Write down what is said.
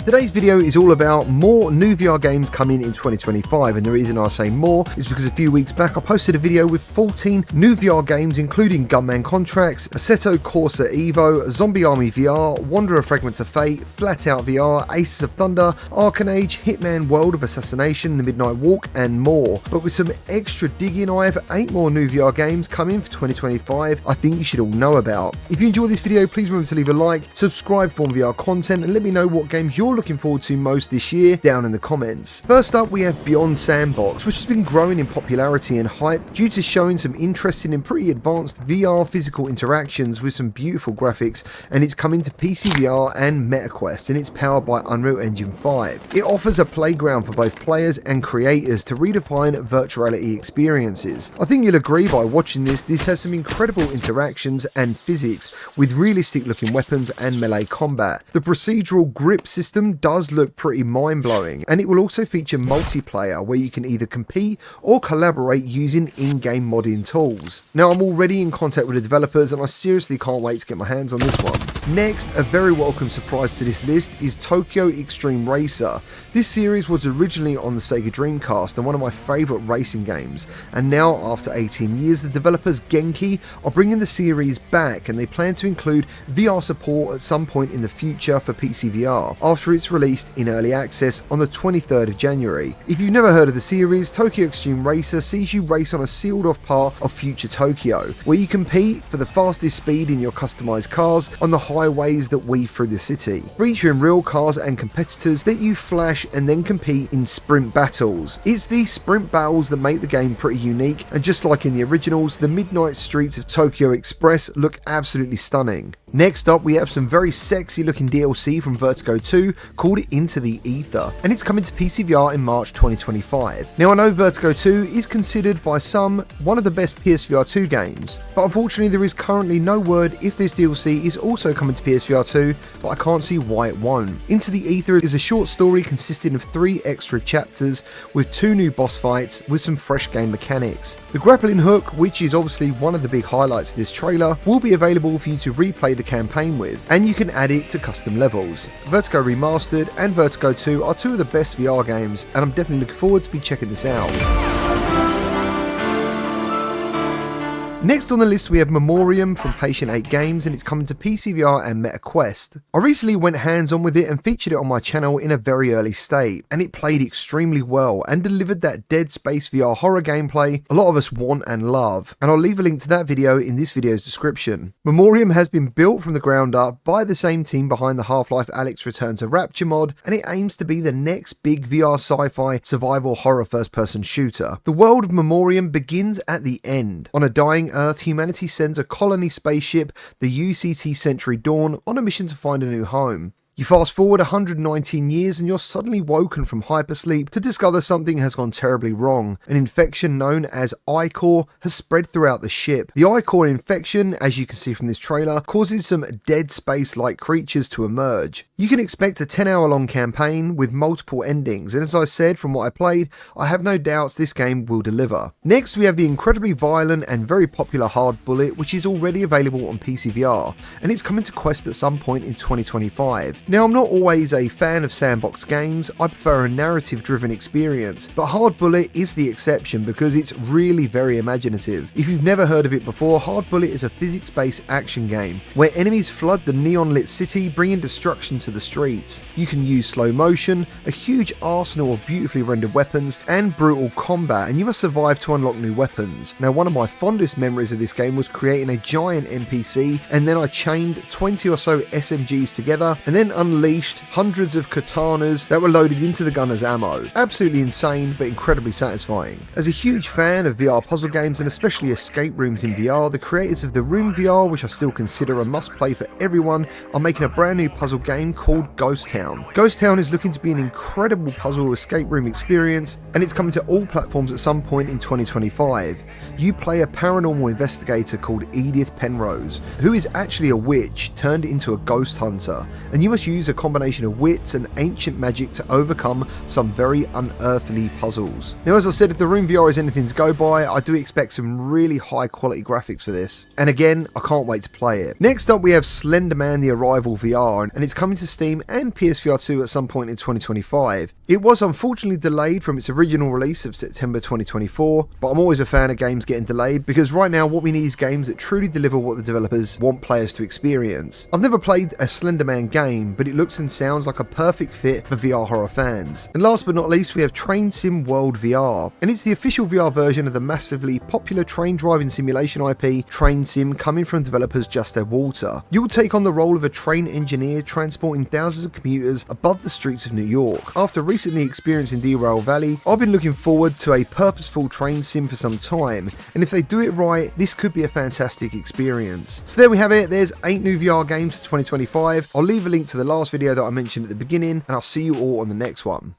Today's video is all about more new VR games coming in 2025, and the reason I say more is because a few weeks back I posted a video with 14 new VR games including Gunman Contracts, Assetto Corsa Evo, Zombie Army VR, Wanderer Fragments of Fate, Flat Out VR, Aces of Thunder, Arcanage, Hitman World of Assassination, The Midnight Walk and more. But with some extra digging, I have 8 more new VR games coming for 2025 I think you should all know about. If you enjoy this video, please remember to leave a like, subscribe for more VR content and let me know what games you're looking forward to most this year down in the comments. First up we have Beyond Sandbox, which has been growing in popularity and hype due to showing some interesting and pretty advanced VR physical interactions with some beautiful graphics, and it's coming to PCVR and MetaQuest, and it's powered by Unreal Engine 5. It offers a playground for both players and creators to redefine virtual reality experiences. I think you'll agree by watching this has some incredible interactions and physics with realistic looking weapons and melee combat. The procedural grip system does look pretty mind-blowing, and it will also feature multiplayer where you can either compete or collaborate using in-game modding tools. Now I'm already in contact with the developers and I seriously can't wait to get my hands on this one. Next, a very welcome surprise to this list is Tokyo Extreme Racer. This series was originally on the Sega Dreamcast and one of my favourite racing games, and now after 18 years the developers Genki are bringing the series back, and they plan to include VR support at some point in the future for PCVR after it's released in early access on the 23rd of January. If you've never heard of the series, Tokyo Extreme Racer sees you race on a sealed off part of future Tokyo, where you compete for the fastest speed in your customised cars on the highways that weave through the city, featuring real cars and competitors that you flash and then compete in sprint battles. It's these sprint battles that make the game pretty unique, and just like in the originals, the midnight streets of Tokyo Express look absolutely stunning. Next up we have some very sexy looking DLC from Vertigo 2 called Into the Aether, and it's coming to PCVR in March 2025. Now I know Vertigo 2 is considered by some one of the best PSVR 2 games, but unfortunately there is currently no word if this DLC is also coming to PSVR 2, but I can't see why it won't. Into the Aether is a short story consisting of 3 extra chapters with 2 new boss fights with some fresh game mechanics. The grappling hook, which is obviously one of the big highlights of this trailer, will be available for you to replay the campaign with, and you can add it to custom levels. Vertigo Remastered and Vertigo 2 are 2 of the best VR games, and I'm definitely looking forward to be checking this out. Next on the list we have Memoreum from Patient 8 Games, and it's coming to PCVR and MetaQuest. I recently went hands-on with it and featured it on my channel in a very early state, and it played extremely well and delivered that Dead Space VR horror gameplay a lot of us want and love, and I'll leave a link to that video in this video's description. Memoreum has been built from the ground up by the same team behind the Half-Life Alyx Return to Rapture mod, and it aims to be the next big VR sci-fi survival horror first-person shooter. The world of Memoreum begins at the end. On a dying Earth, humanity sends a colony spaceship, the UCT Century Dawn, on a mission to find a new home. You fast forward 119 years and you're suddenly woken from hypersleep to discover something has gone terribly wrong. An infection known as Ichor has spread throughout the ship. The Ichor infection, as you can see from this trailer, causes some Dead Space-like creatures to emerge. You can expect a 10-hour long campaign with multiple endings, and as I said from what I played, I have no doubts this game will deliver. Next we have the incredibly violent and very popular Hard Bullet, which is already available on PCVR, and it's coming to Quest at some point in 2025. Now I'm not always a fan of sandbox games, I prefer a narrative driven experience, but Hard Bullet is the exception because it's really very imaginative. If you've never heard of it before, Hard Bullet is a physics based action game where enemies flood the neon lit city, bringing destruction to the streets. You can use slow motion, a huge arsenal of beautifully rendered weapons and brutal combat, and you must survive to unlock new weapons. Now one of my fondest memories of this game was creating a giant NPC, and then I chained 20 or so SMGs together and then unleashed hundreds of katanas that were loaded into the gun as ammo. Absolutely insane, but incredibly satisfying. As a huge fan of VR puzzle games and especially escape rooms in VR, the creators of the Room VR, which I still consider a must play for everyone, are making a brand new puzzle game called Ghost Town. Ghost Town is looking to be an incredible puzzle escape room experience, and it's coming to all platforms at some point in 2025. You play a paranormal investigator called Edith Penrose, who is actually a witch turned into a ghost hunter, and you must must use a combination of wits and ancient magic to overcome some very unearthly puzzles. Now, as I said, if the Room VR is anything to go by, I do expect some really high quality graphics for this. And again, I can't wait to play it. Next up, we have Slender The Arrival VR, and it's coming to Steam and PSVR 2 at some point in 2025. It was unfortunately delayed from its original release of September 2024, but I'm always a fan of games getting delayed, because right now what we need is games that truly deliver what the developers want players to experience. I've never played a Slender Man game, but it looks and sounds like a perfect fit for VR horror fans. And last but not least, we have Train Sim World VR, and it's the official VR version of the massively popular train driving simulation IP Train Sim, coming from developers Just Add Water. You'll take on the role of a train engineer transporting thousands of commuters above the streets of New York. After recently experiencing Derail Valley, I've been looking forward to a purposeful train sim for some time, and if they do it right, this could be a fantastic experience. So there we have it. There's 8 new VR games for 2025. I'll leave a link to the last video that I mentioned at the beginning, and I'll see you all on the next one.